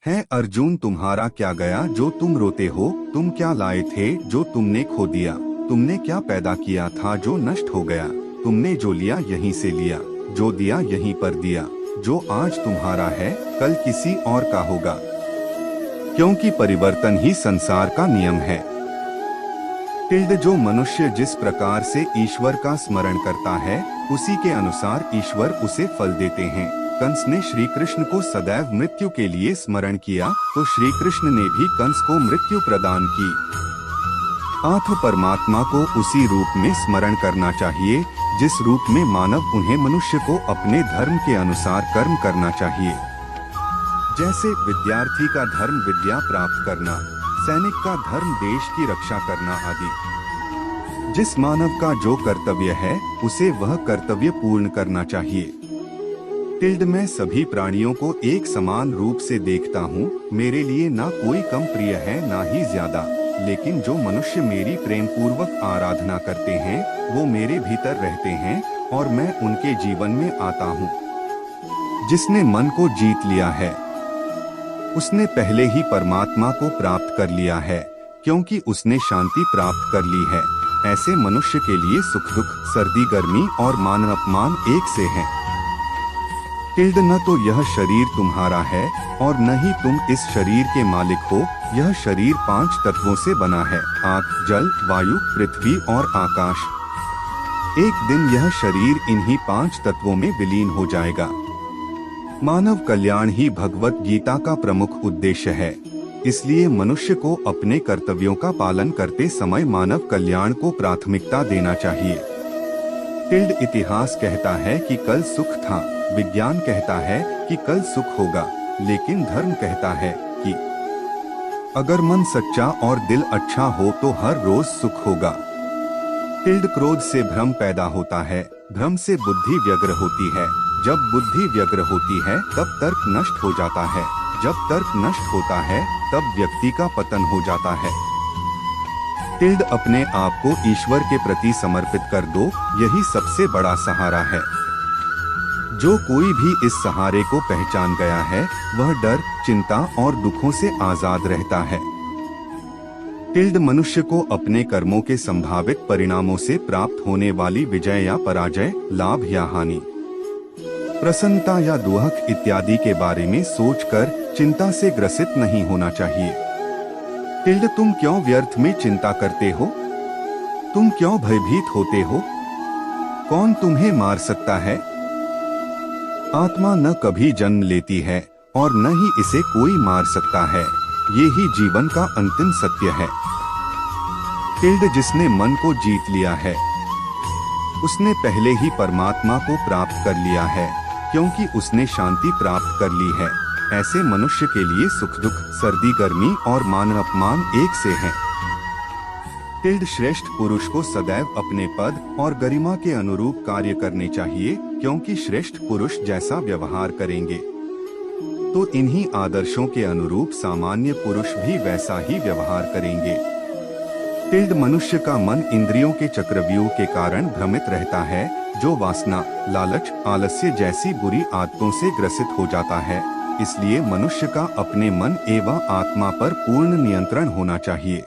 है अर्जुन तुम्हारा क्या गया जो तुम रोते हो, तुम क्या लाए थे जो तुमने खो दिया, तुमने क्या पैदा किया था जो नष्ट हो गया, तुमने जो लिया यहीं से लिया, जो दिया यहीं पर दिया, जो आज तुम्हारा है कल किसी और का होगा, क्योंकि परिवर्तन ही संसार का नियम है। जो मनुष्य जिस प्रकार से ईश्वर का स्मरण करता है उसी के अनुसार ईश्वर उसे फल देते हैं। कंस ने श्री कृष्ण को सदैव मृत्यु के लिए स्मरण किया तो श्री कृष्ण ने भी कंस को मृत्यु प्रदान की। आत्म परमात्मा को उसी रूप में स्मरण करना चाहिए जिस रूप में मानव उन्हें मनुष्य को अपने धर्म के अनुसार कर्म करना चाहिए। जैसे विद्यार्थी का धर्म विद्या प्राप्त करना, सैनिक का धर्म देश की रक्षा करना आदि। जिस मानव का जो कर्तव्य है उसे वह कर्तव्य पूर्ण करना चाहिए। मैं सभी प्राणियों को एक समान रूप से देखता हूँ। मेरे लिए ना कोई कम प्रिय है ना ही ज्यादा, लेकिन जो मनुष्य मेरी प्रेम पूर्वक आराधना करते हैं वो मेरे भीतर रहते हैं और मैं उनके जीवन में आता हूँ। जिसने मन को जीत लिया है उसने पहले ही परमात्मा को प्राप्त कर लिया है, क्योंकि उसने शांति प्राप्त कर ली है। ऐसे मनुष्य के लिए सुख दुख, सर्दी गर्मी और मान अपमान एक से हैं। न तो यह शरीर तुम्हारा है और न ही तुम इस शरीर के मालिक हो। यह शरीर 5 तत्वों से बना है, आग, जल, वायु, पृथ्वी और आकाश। एक दिन यह शरीर इन्हीं 5 तत्वों में विलीन हो जाएगा। मानव कल्याण ही भगवत गीता का प्रमुख उद्देश्य है, इसलिए मनुष्य को अपने कर्तव्यों का पालन करते समय मानव कल्याण को प्राथमिकता देना चाहिए। इतिहास कहता है कि कल सुख था, विज्ञान कहता है कि कल सुख होगा, लेकिन धर्म कहता है कि अगर मन सच्चा और दिल अच्छा हो तो हर रोज सुख होगा। क्रोध से भ्रम पैदा होता है, भ्रम से बुद्धि व्यग्र होती है, जब बुद्धि व्यग्र होती है तब तर्क नष्ट हो जाता है, जब तर्क नष्ट होता है तब व्यक्ति का पतन हो जाता है। अपने आप को ईश्वर के प्रति समर्पित कर दो, यही सबसे बड़ा सहारा है। जो कोई भी इस सहारे को पहचान गया है वह डर, चिंता और दुखों से आजाद रहता है। मनुष्य को अपने कर्मों के संभावित परिणामों से प्राप्त होने वाली विजय या पराजय, लाभ या हानि, प्रसन्नता या दुख इत्यादि के बारे में सोचकर चिंता से ग्रसित नहीं होना चाहिए। तुम क्यों व्यर्थ में चिंता करते हो? तुम क्यों भयभीत होते हो? कौन तुम्हें मार सकता है? आत्मा न कभी जन्म लेती है और न ही इसे कोई मार सकता है, ये ही जीवन का अंतिम सत्य है। जिसने मन को जीत लिया है उसने पहले ही परमात्मा को प्राप्त कर लिया है, क्योंकि उसने शांति प्राप्त कर ली है। ऐसे मनुष्य के लिए सुख दुख, सर्दी गर्मी और मान अपमान एक से हैं। श्रेष्ठ पुरुष को सदैव अपने पद और गरिमा के अनुरूप कार्य करने चाहिए, क्योंकि श्रेष्ठ पुरुष जैसा व्यवहार करेंगे तो इन्हीं आदर्शों के अनुरूप सामान्य पुरुष भी वैसा ही व्यवहार करेंगे। मनुष्य का मन इंद्रियों के चक्रव्यूह के कारण भ्रमित रहता है, जो वासना, लालच, आलस्य जैसी बुरी आदतों से ग्रसित हो जाता है। इसलिए मनुष्य का अपने मन एवं आत्मा पर पूर्ण नियंत्रण होना चाहिए।